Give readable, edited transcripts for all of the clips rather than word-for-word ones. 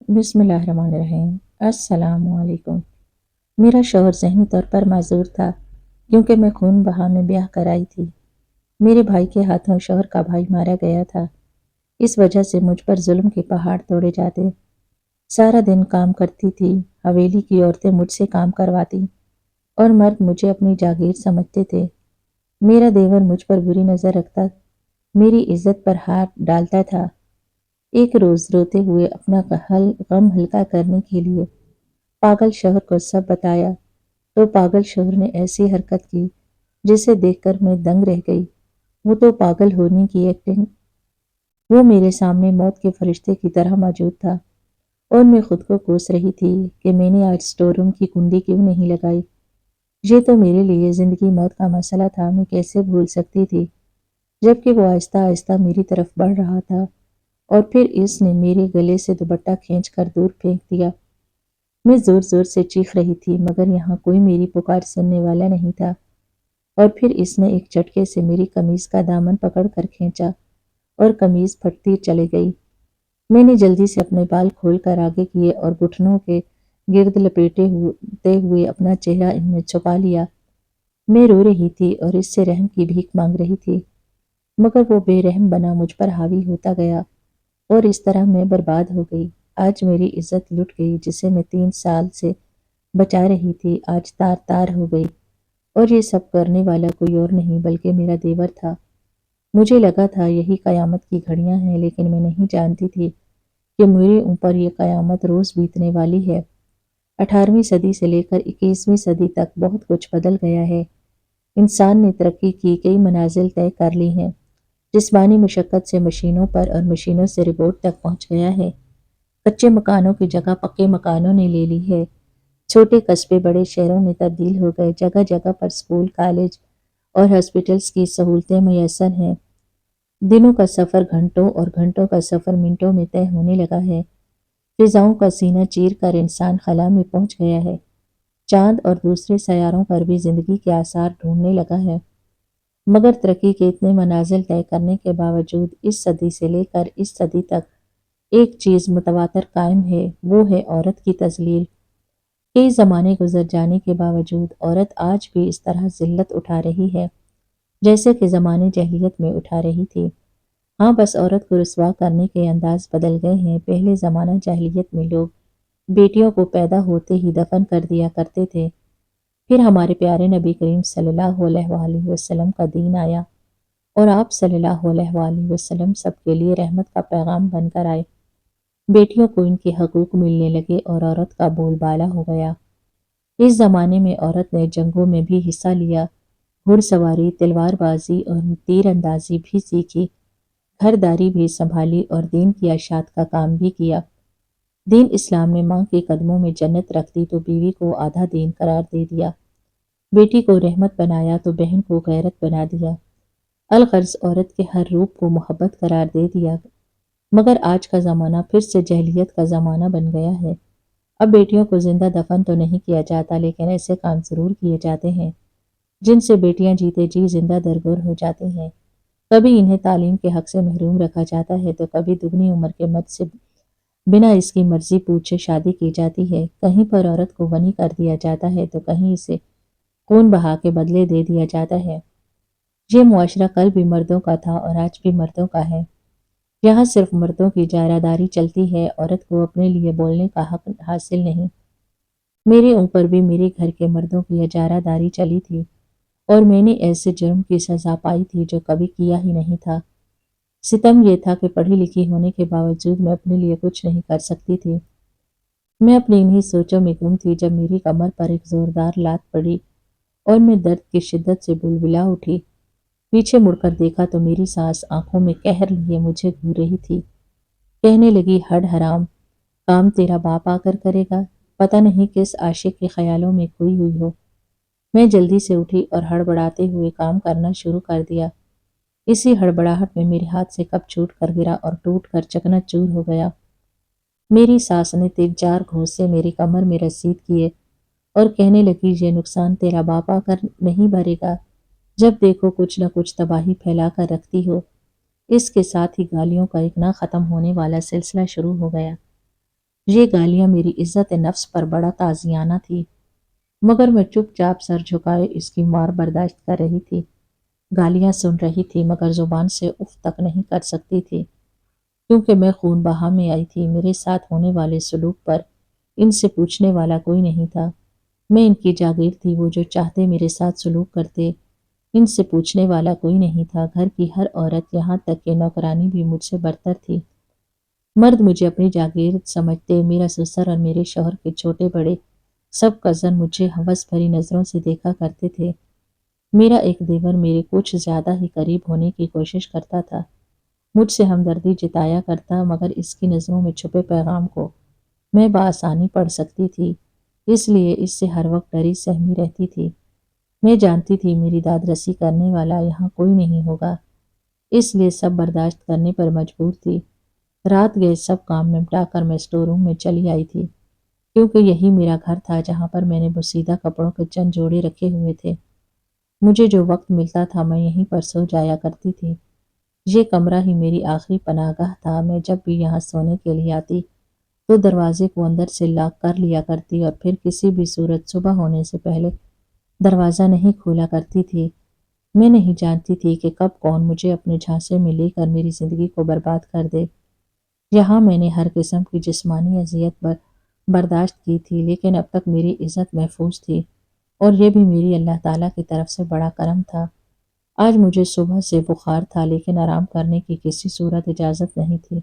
بسم اللہ الرحمن الرحیم۔ السلام علیکم۔ میرا شوہر ذہنی طور پر معذور تھا کیونکہ میں خون بہا میں بیاہ کرائی تھی۔ میرے بھائی کے ہاتھوں شوہر کا بھائی مارا گیا تھا۔ اس وجہ سے مجھ پر ظلم کے پہاڑ توڑے جاتے۔ سارا دن کام کرتی تھی، حویلی کی عورتیں مجھ سے کام کرواتی اور مرد مجھے اپنی جاگیر سمجھتے تھے۔ میرا دیور مجھ پر بری نظر رکھتا، میری عزت پر ہاتھ ڈالتا تھا۔ ایک روز روتے ہوئے اپنا غم ہلکا کرنے کے لیے پاگل شوہر کو سب بتایا تو پاگل شوہر نے ایسی حرکت کی جسے دیکھ کر میں دنگ رہ گئی۔ وہ تو پاگل ہونے کی ایکٹنگ۔ وہ میرے سامنے موت کے فرشتے کی طرح موجود تھا اور میں خود کو کوس رہی تھی کہ میں نے آج سٹور روم کی کنڈی کیوں نہیں لگائی۔ یہ تو میرے لیے زندگی موت کا مسئلہ تھا، میں کیسے بھول سکتی تھی، جبکہ وہ آہستہ آہستہ میری طرف بڑھ رہا تھا اور پھر اس نے میرے گلے سے دوپٹہ کھینچ کر دور پھینک دیا۔ میں زور زور سے چیخ رہی تھی مگر یہاں کوئی میری پکار سننے والا نہیں تھا، اور پھر اس نے ایک جھٹکے سے میری قمیض کا دامن پکڑ کر کھینچا اور قمیض پھٹتی چلی گئی۔ میں نے جلدی سے اپنے بال کھول کر آگے کیے اور گھٹنوں کے گرد لپیٹے ہوئے اپنا چہرہ ان میں چھپا لیا۔ میں رو رہی تھی اور اس سے رحم کی بھیک مانگ رہی تھی، مگر وہ بے رحم بنا مجھ پر حاوی ہوتا گیا اور اس طرح میں برباد ہو گئی۔ آج میری عزت لٹ گئی، جسے میں 3 سال سے بچا رہی تھی، آج تار تار ہو گئی، اور یہ سب کرنے والا کوئی اور نہیں بلکہ میرا دیور تھا۔ مجھے لگا تھا یہی قیامت کی گھڑیاں ہیں، لیکن میں نہیں جانتی تھی کہ میرے اوپر یہ قیامت روز بیتنے والی ہے۔ 18ویں صدی سے لے کر 21ویں صدی تک بہت کچھ بدل گیا ہے۔ انسان نے ترقی کی کئی منازل طے کر لی ہیں۔ جسمانی مشقت سے مشینوں پر اور مشینوں سے روبوٹ تک پہنچ گیا ہے۔ کچے مکانوں کی جگہ پکے مکانوں نے لے لی ہے۔ چھوٹے قصبے بڑے شہروں میں تبدیل ہو گئے، جگہ جگہ پر اسکول، کالج اور ہاسپٹلز کی سہولتیں میسر ہیں۔ دنوں کا سفر گھنٹوں اور گھنٹوں کا سفر منٹوں میں طے ہونے لگا ہے۔ فضاؤں کا سینہ چیر کر انسان خلا میں پہنچ گیا ہے۔ چاند اور دوسرے سیاروں پر بھی زندگی کے آثار ڈھونڈنے لگا ہے۔ مگر ترقی کے اتنے منازل طے کرنے کے باوجود اس صدی سے لے کر اس صدی تک ایک چیز متواتر قائم ہے، وہ ہے عورت کی تذلیل۔ کئی زمانے گزر جانے کے باوجود عورت آج بھی اس طرح ذلت اٹھا رہی ہے جیسے کہ زمانے جاہلیت میں اٹھا رہی تھی۔ ہاں، بس عورت کو رسوا کرنے کے انداز بدل گئے ہیں۔ پہلے زمانہ جاہلیت میں لوگ بیٹیوں کو پیدا ہوتے ہی دفن کر دیا کرتے تھے، پھر ہمارے پیارے نبی کریم صلی اللہ علیہ وآلہ وسلم کا دین آیا اور آپ صلی اللہ علیہ وآلہ وسلم سب کے لیے رحمت کا پیغام بن کر آئے۔ بیٹیوں کو ان کے حقوق ملنے لگے اور عورت کا بول بالا ہو گیا۔ اس زمانے میں عورت نے جنگوں میں بھی حصہ لیا، گھڑ سواری، تلوار بازی اور تیر اندازی بھی سیکھی، گھر داری بھی سنبھالی اور دین کی اشاعت کا کام بھی کیا۔ دین اسلام نے ماں کے قدموں میں جنت رکھ دی تو بیوی کو آدھا دین قرار دے دیا، بیٹی کو رحمت بنایا تو بہن کو غیرت بنا دیا، الغرض عورت کے ہر روپ کو محبت قرار دے دیا۔ مگر آج کا زمانہ پھر سے جاہلیت کا زمانہ بن گیا ہے۔ اب بیٹیوں کو زندہ دفن تو نہیں کیا جاتا، لیکن ایسے کام ضرور کیے جاتے ہیں جن سے بیٹیاں جیتے جی زندہ درگور ہو جاتی ہیں۔ کبھی انہیں تعلیم کے حق سے محروم رکھا جاتا ہے تو کبھی دگنی عمر کے مرد سے بنا اس کی مرضی پوچھے شادی کی جاتی ہے۔ کہیں پر عورت کو غنی کر دیا جاتا ہے تو کہیں اسے خون بہا کے بدلے دے دیا جاتا ہے۔ یہ معاشرہ کل بھی مردوں کا تھا اور آج بھی مردوں کا ہے۔ یہاں صرف مردوں کی اجارہ چلتی ہے، عورت کو اپنے لیے بولنے کا حق حاصل نہیں۔ میرے اوپر بھی میرے گھر کے مردوں کی اجارہ داری چلی تھی اور میں نے ایسے جرم کی سزا پائی تھی جو کبھی کیا ہی نہیں تھا۔ ستم یہ تھا کہ پڑھی لکھی ہونے کے باوجود میں اپنے لیے کچھ نہیں کر سکتی تھی۔ میں اپنی انہی سوچوں میں گم تھی جب میری کمر پر ایک زوردار لات پڑی اور میں درد کی شدت سے بلبلا اٹھی۔ پیچھے مڑ کر دیکھا تو میری ساس آنکھوں میں قہر لیے مجھے گھور رہی تھی۔ کہنے لگی، ہڈ حرام، کام تیرا باپ آ کر کرے گا، پتہ نہیں کس عاشق کے خیالوں میں کھوئی ہوئی ہو۔ میں جلدی سے اٹھی اور ہڑبڑاتے ہوئے کام کرنا شروع کر دیا۔ اسی ہڑبڑاہٹ میں میرے ہاتھ سے کپ چھوٹ کر گرا اور ٹوٹ کر چکنا چور ہو گیا۔ میری ساس نے 3-4 گھونسے میری کمر میں رسید کیے اور کہنے لگی، یہ نقصان تیرا باپ آ کر نہیں بھرے گا، جب دیکھو کچھ نہ کچھ تباہی پھیلا کر رکھتی ہو۔ اس کے ساتھ ہی گالیوں کا ایک نہ ختم ہونے والا سلسلہ شروع ہو گیا۔ یہ گالیاں میری عزت نفس پر بڑا تعزیانہ تھی، مگر میں چپ چاپ سر جھکائے اس کی مار برداشت کر رہی تھی۔ گالیاں سن رہی تھی مگر زبان سے اف تک نہیں کر سکتی تھی، کیونکہ میں خون بہا میں آئی تھی۔ میرے ساتھ ہونے والے سلوک پر ان سے پوچھنے والا کوئی نہیں تھا۔ میں ان کی جاگیر تھی، وہ جو چاہتے میرے ساتھ سلوک کرتے۔ ان سے پوچھنے والا کوئی نہیں تھا۔ گھر کی ہر عورت، یہاں تک کہ نوکرانی بھی مجھ سے برتر تھی۔ مرد مجھے اپنی جاگیر سمجھتے۔ میرا سسر اور میرے شوہر کے چھوٹے بڑے سب کزن مجھے ہوس بھری نظروں سے دیکھا کرتے تھے۔ میرا ایک دیور میرے کچھ زیادہ ہی قریب ہونے کی کوشش کرتا تھا، مجھ سے ہمدردی جتایا کرتا، مگر اس کی نظروں میں چھپے پیغام کو میں بآسانی پڑھ سکتی تھی، اس لیے اس سے ہر وقت ڈری سہمی رہتی تھی۔ میں جانتی تھی میری داد رسی کرنے والا یہاں کوئی نہیں ہوگا، اس لیے سب برداشت کرنے پر مجبور تھی۔ رات گئے سب کام نمٹا کر میں اسٹور روم میں چلی آئی تھی، کیونکہ یہی میرا گھر تھا جہاں پر میں نے بوسیدہ کپڑوں کے چند جوڑے رکھے ہوئے تھے۔ مجھے جو وقت ملتا تھا میں یہیں پر سو جایا کرتی تھی۔ یہ کمرہ ہی میری آخری پناہ گاہ تھا۔ میں جب بھی یہاں سونے کے لیے آتی تو دروازے کو اندر سے لاک کر لیا کرتی اور پھر کسی بھی صورت صبح ہونے سے پہلے دروازہ نہیں کھولا کرتی تھی۔ میں نہیں جانتی تھی کہ کب کون مجھے اپنے جھانسے میں لے کر میری زندگی کو برباد کر دے۔ یہاں میں نے ہر قسم کی جسمانی اذیت برداشت کی تھی، لیکن اب تک میری عزت محفوظ تھی، اور یہ بھی میری اللہ تعالیٰ کی طرف سے بڑا کرم تھا۔ آج مجھے صبح سے بخار تھا، لیکن آرام کرنے کی کسی صورت اجازت نہیں تھی۔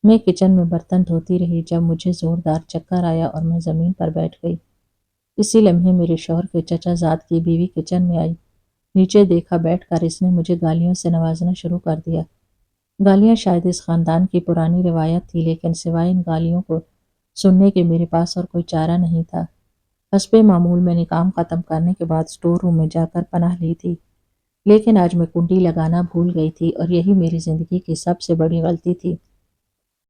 میں کچن میں برتن دھوتی رہی جب مجھے زوردار چکر آیا اور میں زمین پر بیٹھ گئی۔ اسی لمحے میرے شوہر کے چچا زاد کی بیوی کچن میں آئی۔ نیچے دیکھا بیٹھ کر اس نے مجھے گالیوں سے نوازنا شروع کر دیا۔ گالیاں شاید اس خاندان کی پرانی روایت تھی، لیکن سوائے ان گالیوں کو سننے کے میرے پاس اور کوئی چارہ نہیں تھا۔ حسب معمول میں نے کام ختم کرنے کے بعد اسٹور روم میں جا کر پناہ لی تھی، لیکن آج میں کنڈی لگانا بھول گئی تھی، اور یہی میری زندگی کی سب سے بڑی غلطی تھی۔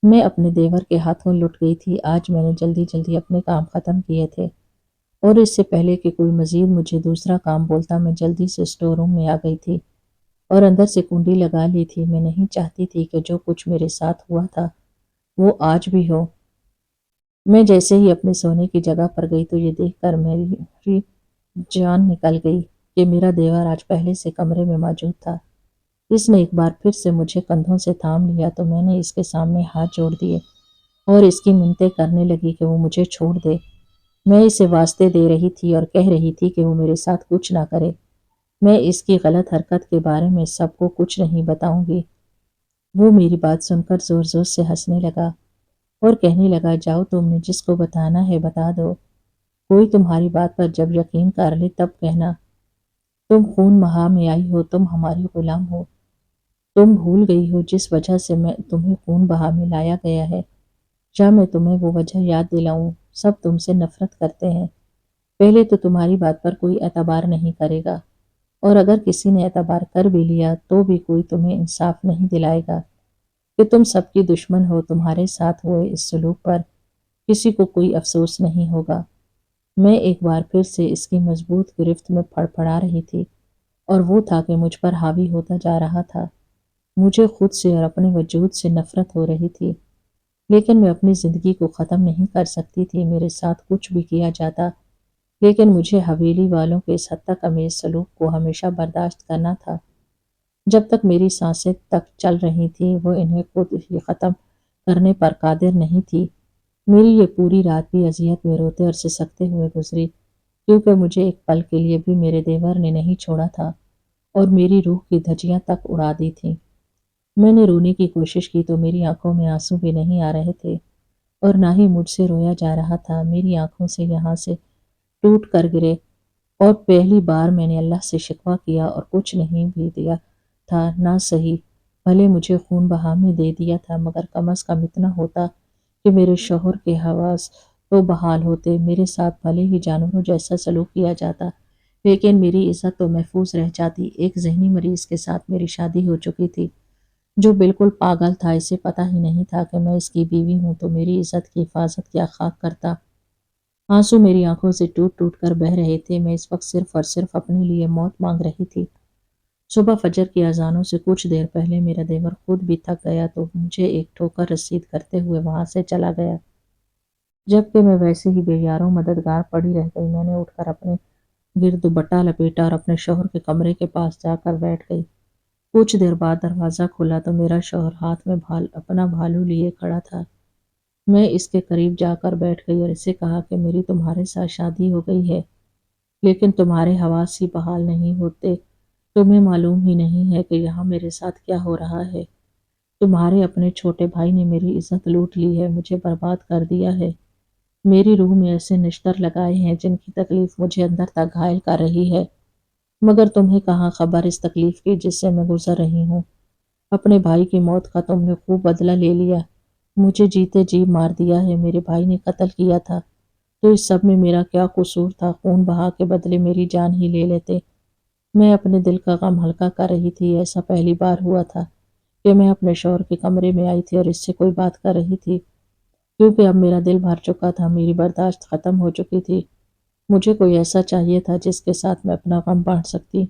میں اپنے دیور کے ہاتھوں لٹ گئی تھی۔ آج میں نے جلدی جلدی اپنے کام ختم کیے تھے، اور اس سے پہلے کہ کوئی مزید مجھے دوسرا کام بولتا میں جلدی سے اسٹور روم میں آ گئی تھی اور اندر سے کنڈی لگا لی تھی۔ میں نہیں چاہتی تھی کہ جو کچھ میرے ساتھ ہوا تھا وہ آج بھی ہو۔ میں جیسے ہی اپنے سونے کی جگہ پر گئی تو یہ دیکھ کر میری جان نکل گئی کہ میرا دیور آج پہلے سے کمرے میں موجود تھا۔ اس نے ایک بار پھر سے مجھے کندھوں سے تھام لیا تو میں نے اس کے سامنے ہاتھ جوڑ دیے اور اس کی منتیں کرنے لگی کہ وہ مجھے چھوڑ دے۔ میں اسے واسطے دے رہی تھی اور کہہ رہی تھی کہ وہ میرے ساتھ کچھ نہ کرے۔ میں اس کی غلط حرکت کے بارے میں سب کو کچھ نہیں بتاؤں گی۔ وہ میری بات سن کر زور زور سے ہنسنے لگا اور کہنے لگا، جاؤ تم نے جس کو بتانا ہے بتا دو، کوئی تمہاری بات پر جب یقین کر لے تب کہنا۔ تم خون بہا میں آئی ہو، تم ہماری غلام ہو، تم بھول گئی ہو جس وجہ سے میں تمہیں خون بہا میں لایا گیا ہے، یا میں تمہیں وہ وجہ یاد دلاؤں؟ سب تم سے نفرت کرتے ہیں۔ پہلے تو تمہاری بات پر کوئی اعتبار نہیں کرے گا، اور اگر کسی نے اعتبار کر بھی لیا تو بھی کوئی تمہیں انصاف نہیں دلائے گا کہ تم سب کی دشمن ہو۔ تمہارے ساتھ ہوئے اس سلوک پر کسی کو کوئی افسوس نہیں ہوگا۔ میں ایک بار پھر سے اس کی مضبوط گرفت میں پھڑ پڑا رہی تھی، اور وہ تھا کہ مجھ پر حاوی ہوتا جا رہا تھا۔ مجھے خود سے اور اپنے وجود سے نفرت ہو رہی تھی، لیکن میں اپنی زندگی کو ختم نہیں کر سکتی تھی۔ میرے ساتھ کچھ بھی کیا جاتا، لیکن مجھے حویلی والوں کے اس حد تک امیز سلوک کو ہمیشہ برداشت کرنا تھا۔ جب تک میری سانسیں تک چل رہی تھیں وہ انہیں خود ہی ختم کرنے پر قادر نہیں تھی۔ میری یہ پوری رات بھی اذیت میں روتے اور سسکتے ہوئے گزری، کیونکہ مجھے ایک پل کے لیے بھی میرے دیور نے نہیں چھوڑا تھا اور میری روح کی دھجیاں تک اڑا دی تھیں۔ میں نے رونے کی کوشش کی تو میری آنکھوں میں آنسو بھی نہیں آ رہے تھے، اور نہ ہی مجھ سے رویا جا رہا تھا۔ میری آنکھوں سے یہاں سے ٹوٹ کر گرے، اور پہلی بار میں نے اللہ سے شکوہ کیا اور کچھ نہیں بھی دیا تھا، نہ صحیح بھلے مجھے خون بہا میں دے دیا تھا، مگر کم از کم اتنا ہوتا کہ میرے شوہر کے حواس تو بحال ہوتے۔ میرے ساتھ بھلے ہی جانوروں جیسا سلوک کیا جاتا، لیکن میری عزت تو محفوظ رہ جاتی۔ ایک ذہنی مریض کے ساتھ میری شادی ہو چکی تھی جو بالکل پاگل تھا۔ اسے پتہ ہی نہیں تھا کہ میں اس کی بیوی ہوں، تو میری عزت کی حفاظت کیا خاک کرتا۔ آنسو میری آنکھوں سے ٹوٹ ٹوٹ کر بہہ رہے تھے۔ میں اس وقت صرف اور صرف اپنے لیے موت مانگ رہی تھی۔ صبح فجر کی اذانوں سے کچھ دیر پہلے میرا دیور خود بھی تھک گیا تو مجھے ایک ٹھوکر رسید کرتے ہوئے وہاں سے چلا گیا۔ جبکہ میں ویسے ہی بے یاروں مددگار پڑی رہ گئی۔ میں نے اٹھ کر اپنے گرد دوپٹہ لپیٹا اور اپنے شوہر کے کمرے کے پاس جا کر بیٹھ گئی۔ کچھ دیر بعد دروازہ کھلا تو میرا شوہر ہاتھ میں اپنا بھالو لیے کھڑا تھا۔ میں اس کے قریب جا کر بیٹھ گئی اور اسے کہا کہ میری تمہارے ساتھ شادی ہو گئی ہے، لیکن تمہارے حواس ہی بحال نہیں ہوتے۔ تمہیں معلوم ہی نہیں ہے کہ یہاں میرے ساتھ کیا ہو رہا ہے۔ تمہارے اپنے چھوٹے بھائی نے میری عزت لوٹ لی ہے، مجھے برباد کر دیا ہے، میری روح میں ایسے نشتر لگائے ہیں جن کی تکلیف مجھے اندر تک گھائل کر رہی ہے۔ مگر تمہیں کہاں خبر اس تکلیف کی جس سے میں گزر رہی ہوں۔ اپنے بھائی کی موت کا تم نے خوب بدلہ لے لیا، مجھے جیتے جی مار دیا ہے۔ میرے بھائی نے قتل کیا تھا تو اس سب میں میرا کیا قصور تھا؟ خون بہا کے بدلے میری جان ہی لے لیتے۔ میں اپنے دل کا غم ہلکا کر رہی تھی۔ ایسا پہلی بار ہوا تھا کہ میں اپنے شوہر کے کمرے میں آئی تھی اور اس سے کوئی بات کر رہی تھی، کیونکہ اب میرا دل بھر چکا تھا، میری برداشت ختم ہو چکی تھی۔ مجھے کوئی ایسا چاہیے تھا جس کے ساتھ میں اپنا غم بانٹ سکتی۔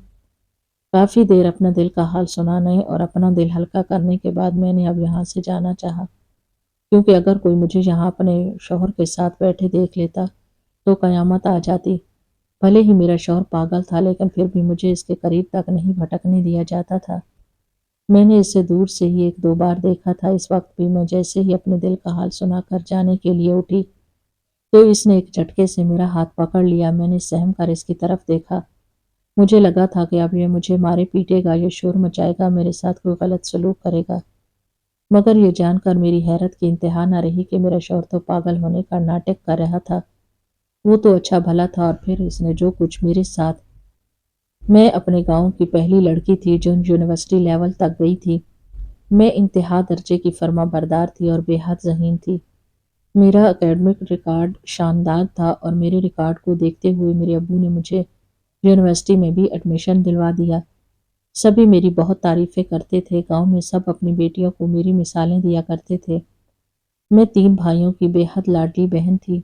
کافی دیر اپنا دل کا حال سنانے اور اپنا دل ہلکا کرنے کے بعد میں نے اب یہاں سے جانا چاہا، کیونکہ اگر کوئی مجھے یہاں اپنے شوہر کے ساتھ بیٹھے دیکھ لیتا تو قیامت آ جاتی۔ بھلے ہی میرا شوہر پاگل تھا لیکن پھر بھی مجھے اس کے قریب تک نہیں بھٹکنے دیا جاتا تھا۔ میں نے اسے دور سے ہی ایک دو بار دیکھا تھا۔ اس وقت بھی میں جیسے ہی اپنے دل کا حال سنا کر جانے کے لیے اٹھی تو اس نے ایک جھٹکے سے میرا ہاتھ پکڑ لیا۔ میں نے سہم کر اس کی طرف دیکھا۔ مجھے لگا تھا کہ اب یہ مجھے مارے پیٹے گا، یہ شور مچائے گا، میرے ساتھ کوئی غلط سلوک کرے گا۔ مگر یہ جان کر میری حیرت کی انتہا نہ رہی کہ میرا شوہر تو پاگل ہونے کا ناٹک کر رہا تھا۔ وہ تو اچھا بھلا تھا، اور پھر اس نے جو کچھ میرے ساتھ… میں اپنے گاؤں کی پہلی لڑکی تھی جو یونیورسٹی لیول تک گئی تھی۔ میں انتہا درجے کی فرما بردار تھی اور بے حد ذہین تھی۔ میرا اکیڈمک ریکارڈ شاندار تھا اور میرے ریکارڈ کو دیکھتے ہوئے میرے ابو نے مجھے یونیورسٹی میں بھی ایڈمیشن دلوا دیا۔ سبھی میری بہت تعریفیں کرتے تھے۔ گاؤں میں سب اپنی بیٹیوں کو میری مثالیں دیا کرتے تھے۔ میں 3 بھائیوں کی بے حد لاڈلی بہن تھی۔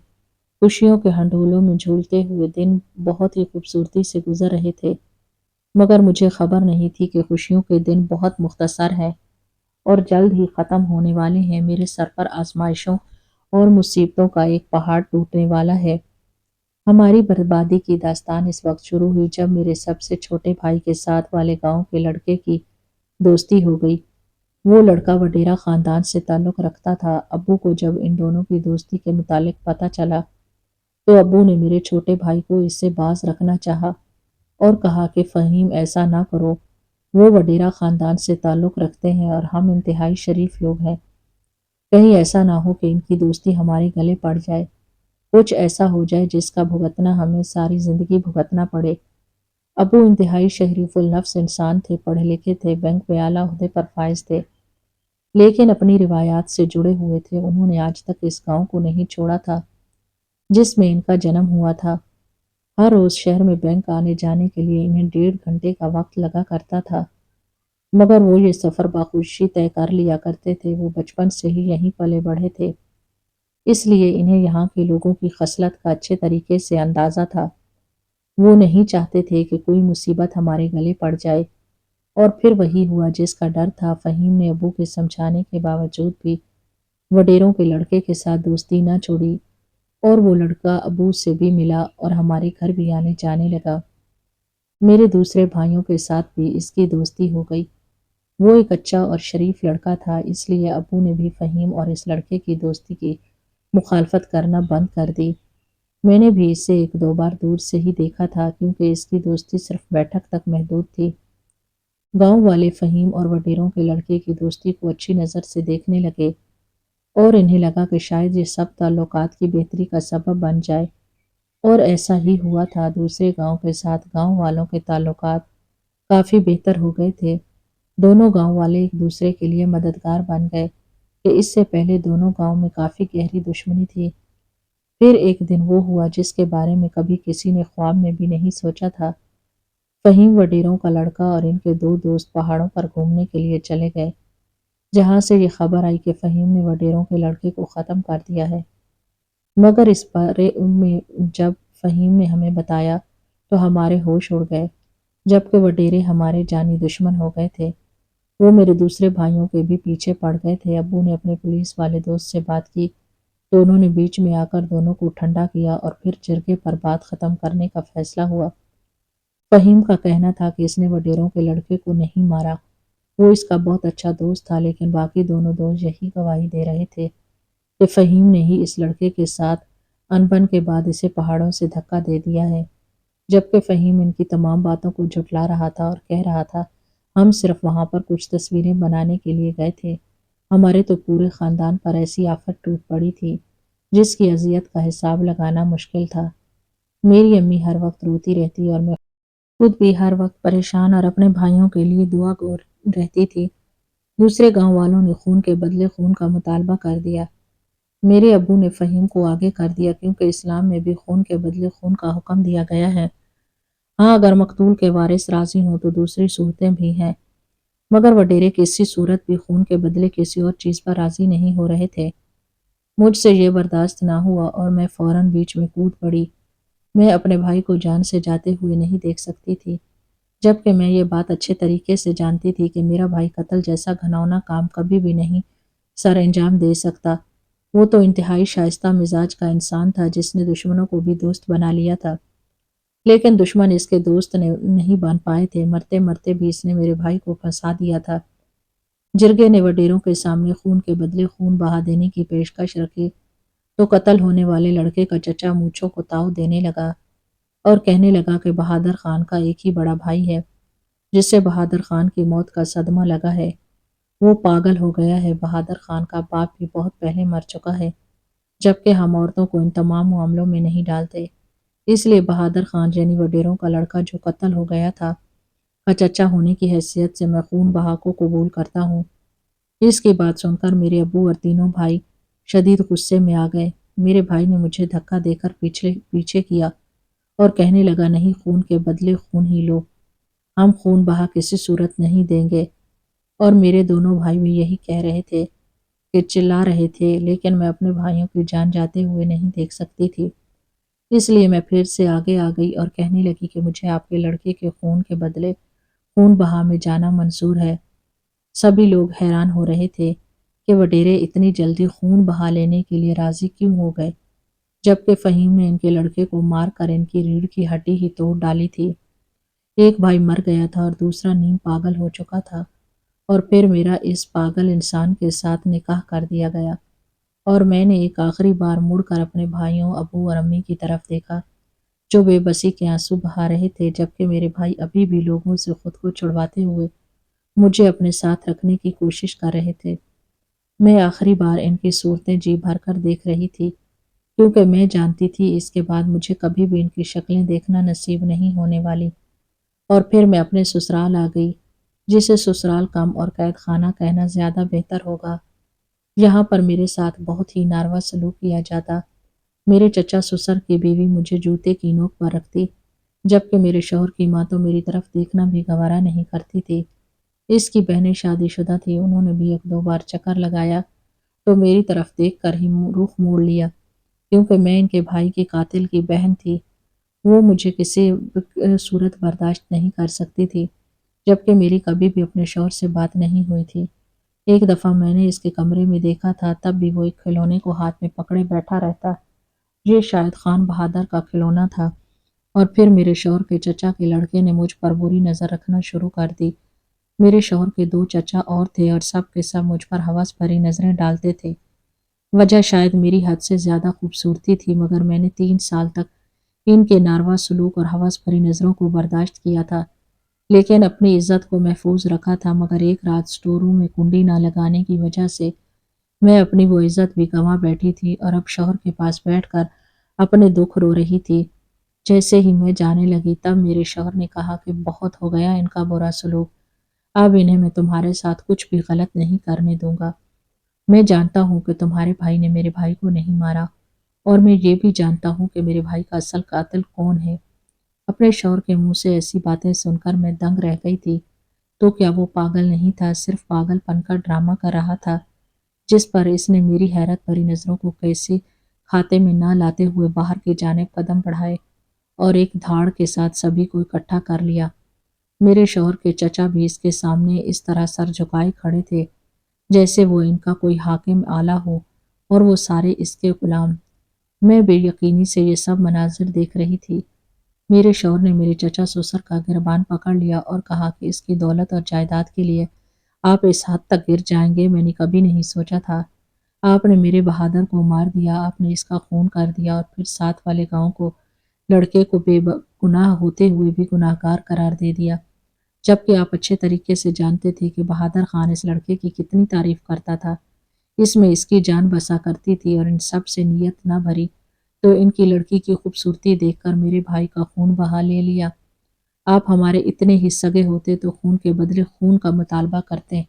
خوشیوں کے ہنڈولوں میں جھولتے ہوئے دن بہت ہی خوبصورتی سے گزر رہے تھے، مگر مجھے خبر نہیں تھی کہ خوشیوں کے دن بہت مختصر ہیں اور جلد ہی ختم ہونے والے ہیں۔ میرے سر پر آزمائشوں اور مصیبتوں کا ایک پہاڑ ٹوٹنے والا ہے۔ ہماری بربادی کی داستان اس وقت شروع ہوئی جب میرے سب سے چھوٹے بھائی کے ساتھ والے گاؤں کے لڑکے کی دوستی ہو گئی۔ وہ لڑکا وڈیرا خاندان سے تعلق رکھتا تھا۔ ابو کو جب ان دونوں کی دوستی کے متعلق پتہ چلا تو ابو نے میرے چھوٹے بھائی کو اس سے باز رکھنا چاہا اور کہا کہ فہیم ایسا نہ کرو، وہ وڈیرا خاندان سے تعلق رکھتے ہیں اور ہم انتہائی شریف لوگ ہیں، کہیں ایسا نہ ہو کہ ان کی دوستی ہمارے گلے پڑ جائے، کچھ ایسا ہو جائے جس کا بھگتنا ہمیں ساری زندگی بھگتنا پڑے۔ ابو انتہائی شریف النفس انسان تھے، پڑھے لکھے تھے، بینک میں اعلیٰ عہدے پر فائز تھے، لیکن اپنی روایات سے جڑے ہوئے تھے۔ انہوں نے آج تک اس گاؤں کو نہیں چھوڑا تھا جس میں ان کا جنم ہوا تھا۔ ہر روز شہر میں بینک آنے جانے کے لیے انہیں 1.5 گھنٹے کا وقت لگا کرتا تھا، مگر وہ یہ سفر بخوشی طے کر لیا کرتے تھے۔ وہ بچپن سے ہی یہیں پلے بڑھے تھے، اس لیے انہیں یہاں کے لوگوں کی خصلت کا اچھے طریقے سے اندازہ تھا۔ وہ نہیں چاہتے تھے کہ کوئی مصیبت ہمارے گلے پڑ جائے، اور پھر وہی ہوا جس کا ڈر تھا۔ فہیم نے ابو کے سمجھانے کے باوجود بھی وڈیروں کے لڑکے کے ساتھ دوستی نہ چھوڑی، اور وہ لڑکا ابو سے بھی ملا اور ہمارے گھر بھی آنے جانے لگا۔ میرے دوسرے بھائیوں کے ساتھ بھی اس کی دوستی ہو گئی۔ وہ ایک اچھا اور شریف لڑکا تھا، اس لیے ابو نے بھی فہیم اور اس لڑکے کی دوستی کی مخالفت کرنا بند کر دی۔ میں نے بھی اسے 1-2 بار دور سے ہی دیکھا تھا، کیونکہ اس کی دوستی صرف بیٹھک تک محدود تھی۔ گاؤں والے فہیم اور وڈیروں کے لڑکے کی دوستی کو اچھی نظر سے دیکھنے لگے اور انہیں لگا کہ شاید یہ سب تعلقات کی بہتری کا سبب بن جائے، اور ایسا ہی ہوا تھا۔ دوسرے گاؤں کے ساتھ گاؤں والوں کے تعلقات کافی بہتر ہو گئے تھے۔ دونوں گاؤں والے ایک دوسرے کے لیے مددگار بن گئے کہ اس سے پہلے دونوں گاؤں میں کافی گہری دشمنی تھی۔ پھر ایک دن وہ ہوا جس کے بارے میں کبھی کسی نے خواب میں بھی نہیں سوچا تھا۔ فہیم وڈیروں کا لڑکا اور ان کے 2 دوست پہاڑوں پر گھومنے کے لیے چلے گئے، جہاں سے یہ خبر آئی کہ فہیم نے وڈیروں کے لڑکے کو ختم کر دیا ہے۔ مگر اس بارے میں جب فہیم نے ہمیں بتایا تو ہمارے ہوش اڑ گئے، جبکہ وڈیرے ہمارے جانی دشمن ہو گئے تھے۔ وہ میرے دوسرے بھائیوں کے بھی پیچھے پڑ گئے تھے۔ ابو نے اپنے پولیس والے دوست سے بات کی تو انہوں نے بیچ میں آ کر دونوں کو ٹھنڈا کیا اور پھر جرگے پر بات ختم کرنے کا فیصلہ ہوا۔ فہیم کا کہنا تھا کہ اس نے وڈیروں کے لڑکے کو نہیں مارا، وہ اس کا بہت اچھا دوست تھا، لیکن باقی دونوں دوست یہی گواہی دے رہے تھے کہ فہیم نے ہی اس لڑکے کے ساتھ انبن کے بعد اسے پہاڑوں سے دھکا دے دیا ہے، جبکہ فہیم ان کی تمام باتوں کو جھٹلا رہا تھا اور کہہ رہا تھا ہم صرف وہاں پر کچھ تصویریں بنانے کے لیے گئے تھے، ہمارے تو پورے خاندان پر ایسی آفت ٹوٹ پڑی تھی جس کی اذیت کا حساب لگانا مشکل تھا۔ میری امی ہر وقت روتی رہتی اور میں خود بھی ہر وقت پریشان اور اپنے بھائیوں کے لیے دعا گو رہتی تھی۔ دوسرے گاؤں والوں نے خون کے بدلے خون کا مطالبہ کر دیا۔ میرے ابو نے فہیم کو آگے کر دیا کیونکہ اسلام میں بھی خون کے بدلے خون کا حکم دیا گیا ہے۔ ہاں، اگر مقتول کے وارث راضی ہوں تو دوسری صورتیں بھی ہیں، مگر وڈیرے کسی صورت بھی خون کے بدلے کسی اور چیز پر راضی نہیں ہو رہے تھے۔ مجھ سے یہ برداشت نہ ہوا اور میں فوراً بیچ میں کود پڑی۔ میں اپنے بھائی کو جان سے جاتے ہوئے نہیں دیکھ سکتی تھی، جبکہ میں یہ بات اچھے طریقے سے جانتی تھی کہ میرا بھائی قتل جیسا گھناؤنا کام کبھی بھی نہیں سر انجام دے سکتا۔ وہ تو انتہائی شائستہ مزاج کا انسان تھا جس نے دشمنوں کو بھی دوست بنا لیا تھا، لیکن دشمن اس کے دوست نہیں بن پائے تھے۔ مرتے مرتے بھی اس نے میرے بھائی کو پھنسا دیا تھا۔ جرگے نے وڈیروں کے سامنے خون کے بدلے خون بہا دینے کی پیشکش رکھی تو قتل ہونے والے لڑکے کا چچا مونچھوں کو تاؤ دینے لگا اور کہنے لگا کہ بہادر خان کا ایک ہی بڑا بھائی ہے جس سے بہادر خان کی موت کا صدمہ لگا ہے، وہ پاگل ہو گیا ہے۔ بہادر خان کا باپ بھی بہت پہلے مر چکا ہے، جبکہ ہم عورتوں کو ان تمام معاملوں میں نہیں ڈالتے، اس لیے بہادر خان یعنی وڈیروں کا لڑکا جو قتل ہو گیا تھا کا چچا ہونے کی حیثیت سے میں خون بہا کو قبول کرتا ہوں۔ اس کی بات سن کر میرے ابو اور تینوں بھائی شدید غصے میں آ گئے۔ میرے بھائی نے مجھے دھکا دے کر پیچھے کیا اور کہنے لگا نہیں، خون کے بدلے خون ہی لو، ہم خون بہا کسی صورت نہیں دیں گے۔ اور میرے دونوں بھائی بھی یہی کہہ رہے تھے کہ چلا رہے تھے، لیکن میں اپنے بھائیوں کی جان جاتے ہوئے نہیں دیکھ سکتی تھی، اس لیے میں پھر سے آگے آ گئی اور کہنے لگی کہ مجھے آپ کے لڑکے کے خون کے بدلے خون بہا میں جانا منظور ہے۔ سبھی لوگ حیران ہو رہے تھے کہ وڈیرے اتنی جلدی خون بہا لینے کے لیے راضی کیوں ہو گئے، جبکہ فہیم نے ان کے لڑکے کو مار کر ان کی ریڑھ کی ہڈی ہی توڑ ڈالی تھی۔ ایک بھائی مر گیا تھا اور دوسرا نیم پاگل ہو چکا تھا، اور پھر میرا اس پاگل انسان کے ساتھ نکاح کر دیا گیا، اور میں نے ایک آخری بار مڑ کر اپنے بھائیوں، ابو اور امی کی طرف دیکھا جو بے بسی کے آنسو بہا رہے تھے، جبکہ میرے بھائی ابھی بھی لوگوں سے خود کو چھڑواتے ہوئے مجھے اپنے ساتھ رکھنے کی کوشش کر رہے تھے۔ میں آخری بار ان کی صورتیں جی بھر کر دیکھ رہی تھی کیونکہ میں جانتی تھی اس کے بعد مجھے کبھی بھی ان کی شکلیں دیکھنا نصیب نہیں ہونے والی۔ اور پھر میں اپنے سسرال آ گئی، جسے سسرال کم اور قید خانہ کہنا زیادہ بہتر ہوگا۔ یہاں پر میرے ساتھ بہت ہی ناروا سلوک کیا جاتا۔ میرے چچا سسر کی بیوی مجھے جوتے کی نوک پر رکھتی، جبکہ میرے شوہر کی ماں تو میری طرف دیکھنا بھی گوارا نہیں کرتی تھی۔ اس کی بہنیں شادی شدہ تھی، انہوں نے بھی ایک دو بار چکر لگایا تو میری طرف دیکھ کر ہی رخ موڑ لیا، کیونکہ میں ان کے بھائی کی قاتل کی بہن تھی۔ وہ مجھے کسی صورت برداشت نہیں کر سکتی تھی، جبکہ میری کبھی بھی اپنے شوہر سے بات نہیں ہوئی تھی۔ ایک دفعہ میں نے اس کے کمرے میں دیکھا تھا، تب بھی وہ ایک کھلونے کو ہاتھ میں پکڑے بیٹھا رہتا، یہ شاید خان بہادر کا کھلونا تھا۔ اور پھر میرے شوہر کے چچا کے لڑکے نے مجھ پر بری نظر رکھنا شروع کر دی۔ میرے شوہر کے دو چچا اور تھے اور سب کے سب مجھ پر ہوس بھری نظریں ڈالتے تھے۔ وجہ شاید میری حد سے زیادہ خوبصورتی تھی، مگر میں نے 3 سال تک ان کے ناروا سلوک اور ہوس بھری نظروں کو برداشت کیا تھا، لیکن اپنی عزت کو محفوظ رکھا تھا۔ مگر ایک رات اسٹور روم میں کنڈی نہ لگانے کی وجہ سے میں اپنی وہ عزت بھی گنوا بیٹھی تھی اور اب شوہر کے پاس بیٹھ کر اپنے دکھ رو رہی تھی۔ جیسے ہی میں جانے لگی تب میرے شوہر نے کہا کہ بہت ہو گیا ان کا برا سلوک، اب انہیں میں تمہارے ساتھ کچھ بھی غلط نہیں کرنے دوں گا۔ میں جانتا ہوں کہ تمہارے بھائی نے میرے بھائی کو نہیں مارا، اور میں یہ بھی جانتا ہوں کہ میرے بھائی کا اصل قاتل کون ہے۔ اپنے شوہر کے منہ سے ایسی باتیں سن کر میں دنگ رہ گئی تھی۔ تو کیا وہ پاگل نہیں تھا، صرف پاگل پن کا ڈرامہ کر رہا تھا، جس پر اس نے میری حیرت بھری نظروں کو کیسے کھاتے میں نہ لاتے ہوئے باہر کی جانب قدم بڑھائے اور ایک دھاڑ کے ساتھ سبھی کو اکٹھا کر لیا۔ میرے شوہر کے چچا بھی اس کے سامنے اس طرح سر جھکائے کھڑے تھے جیسے وہ ان کا کوئی حاکم اعلیٰ ہو، اور وہ سارے اس کے غلام۔ میں بے یقینی سے یہ سب مناظر دیکھ رہی تھی۔ میرے شوہر نے میرے چچا سسر کا گربان پکڑ لیا اور کہا کہ اس کی دولت اور جائیداد کے لیے آپ اس حد تک گر جائیں گے، میں نے کبھی نہیں سوچا تھا۔ آپ نے میرے بہادر کو مار دیا، آپ نے اس کا خون کر دیا اور پھر ساتھ والے گاؤں کو لڑکے کو بے گناہ ہوتے ہوئے بھی گناہ گار قرار دے دیا، جبکہ آپ اچھے طریقے سے جانتے تھے کہ بہادر خان اس لڑکے کی کتنی تعریف کرتا تھا، اس میں اس کی جان بسا کرتی تھی، اور ان سب سے نیت نہ بھری تو ان کی لڑکی کی خوبصورتی دیکھ کر میرے بھائی کا خون بہا لے لیا۔ آپ ہمارے اتنے ہی سگے ہوتے تو خون کے بدلے خون کا مطالبہ کرتے،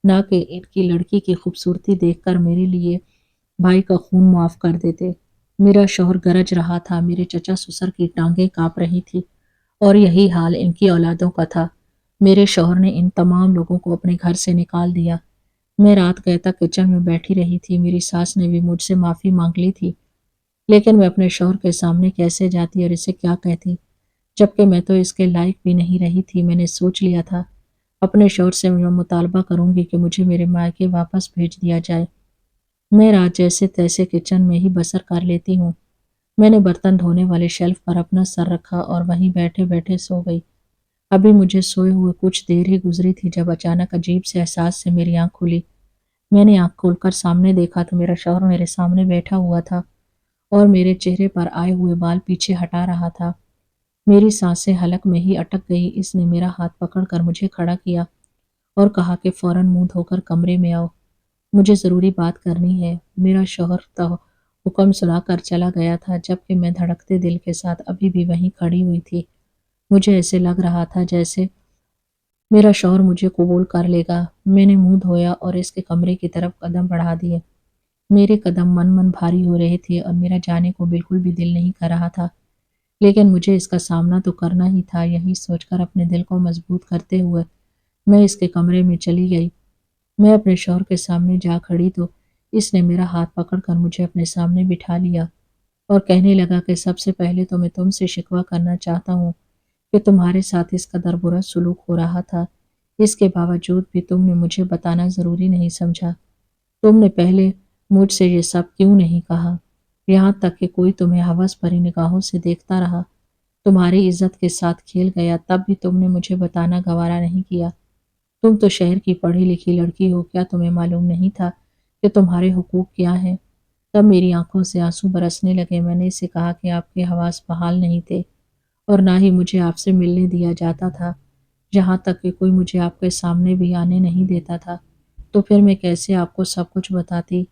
نہ کہ ان کی لڑکی کی خوبصورتی دیکھ کر میرے لیے بھائی کا خون معاف کر دیتے۔ میرا شوہر گرج رہا تھا، میرے چچا سسر کی ٹانگیں کانپ رہی تھی، اور یہی حال ان کی اولادوں کا تھا۔ میرے شوہر نے ان تمام لوگوں کو اپنے گھر سے نکال دیا۔ میں رات گئے تک کچن میں بیٹھی رہی تھی، میری ساس نے بھی مجھ سے معافی مانگ لی تھی، لیکن میں اپنے شوہر کے سامنے کیسے جاتی اور اسے کیا کہتی، جبکہ میں تو اس کے لائق بھی نہیں رہی تھی۔ میں نے سوچ لیا تھا اپنے شوہر سے میں مطالبہ کروں گی کہ مجھے میرے مائکے واپس بھیج دیا جائے۔ میں رات جیسے تیسے کچن میں ہی بسر کر لیتی ہوں۔ میں نے برتن دھونے والے شیلف پر اپنا سر رکھا اور وہیں بیٹھے بیٹھے سو گئی۔ ابھی مجھے سوئے ہوئے کچھ دیر ہی گزری تھی جب اچانک عجیب سے احساس سے میری آنکھ کھلی۔ میں نے آنکھ کھول کر سامنے دیکھا تو میرا شوہر میرے سامنے بیٹھا ہوا تھا اور میرے چہرے پر آئے ہوئے بال پیچھے ہٹا رہا تھا۔ میری سانسیں حلق میں ہی اٹک گئی۔ اس نے میرا ہاتھ پکڑ کر مجھے کھڑا کیا اور کہا کہ فوراً منہ دھو کر کمرے میں آؤ، مجھے ضروری بات کرنی ہے۔ میرا شوہر تو حکم سنا کر چلا گیا تھا، جبکہ میں دھڑکتے دل کے ساتھ ابھی بھی وہیں کھڑی ہوئی تھی۔ مجھے ایسے لگ رہا تھا جیسے میرا شوہر مجھے قبول کر لے گا۔ میں نے منہ دھویا اور اس کے کمرے کی طرف قدم بڑھا دیے۔ میرے قدم من بھاری ہو رہے تھے اور میرا جانے کو بالکل بھی دل نہیں کر رہا تھا، لیکن مجھے اس کا سامنا تو کرنا ہی تھا۔ یہی سوچ کر اپنے دل کو مضبوط کرتے ہوئے میں اس کے کمرے میں چلی گئی۔ میں اپنے شوہر کے سامنے جا کھڑی تو اس نے میرا ہاتھ پکڑ کر مجھے اپنے سامنے بٹھا لیا اور کہنے لگا کہ سب سے پہلے تو میں تم سے شکوہ کرنا چاہتا ہوں کہ تمہارے ساتھ اس قدر برا سلوک ہو رہا تھا، اس کے باوجود بھی تم نے مجھے بتانا ضروری نہیں سمجھا۔ تم نے پہلے مجھ سے یہ سب کیوں نہیں کہا؟ یہاں تک کہ کوئی تمہیں ہوس بھری نگاہوں سے دیکھتا رہا، تمہاری عزت کے ساتھ کھیل گیا، تب بھی تم نے مجھے بتانا گوارا نہیں کیا۔ تم تو شہر کی پڑھی لکھی لڑکی ہو، کیا تمہیں معلوم نہیں تھا کہ تمہارے حقوق کیا ہیں؟ تب میری آنکھوں سے آنسو برسنے لگے۔ میں نے اسے کہا کہ آپ کے حواس بحال نہیں تھے اور نہ ہی مجھے آپ سے ملنے دیا جاتا تھا، یہاں تک کہ کوئی مجھے آپ کے سامنے بھی آنے نہیں دیتا تھا، تو پھر میں کیسے آپ کو سب کچھ بتاتی؟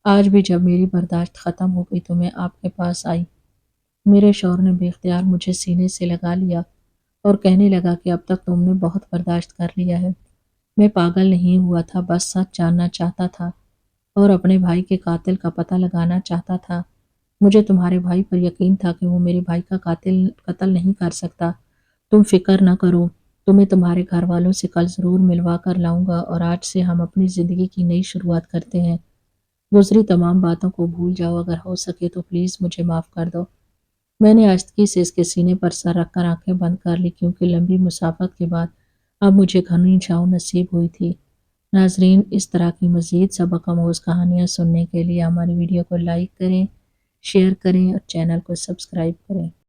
آج بھی جب میری برداشت ختم ہو گئی تو میں آپ کے پاس آئی۔ میرے شوہر نے بے اختیار مجھے سینے سے لگا لیا اور کہنے لگا کہ اب تک تم نے بہت برداشت کر لیا ہے۔ میں پاگل نہیں ہوا تھا، بس سچ جاننا چاہتا تھا اور اپنے بھائی کے قاتل کا پتہ لگانا چاہتا تھا۔ مجھے تمہارے بھائی پر یقین تھا کہ وہ میرے بھائی کا قتل نہیں کر سکتا۔ تم فکر نہ کرو، تمہیں تمہارے گھر والوں سے کل ضرور ملوا کر لاؤں گا، اور آج سے ہم اپنی زندگی کی نئی شروعات کرتے ہیں۔ گزری تمام باتوں کو بھول جاؤ، اگر ہو سکے تو پلیز مجھے معاف کر دو۔ میں نے آہستگی سے اس کے سینے پر سر رکھ کر آنکھیں بند کر لی، کیونکہ لمبی مسافت کے بعد اب مجھے گھنی چھاؤں نصیب ہوئی تھی۔ ناظرین، اس طرح کی مزید سبق آموز کہانیاں سننے کے لیے ہماری ویڈیو کو لائک کریں، شیئر کریں اور چینل کو سبسکرائب کریں۔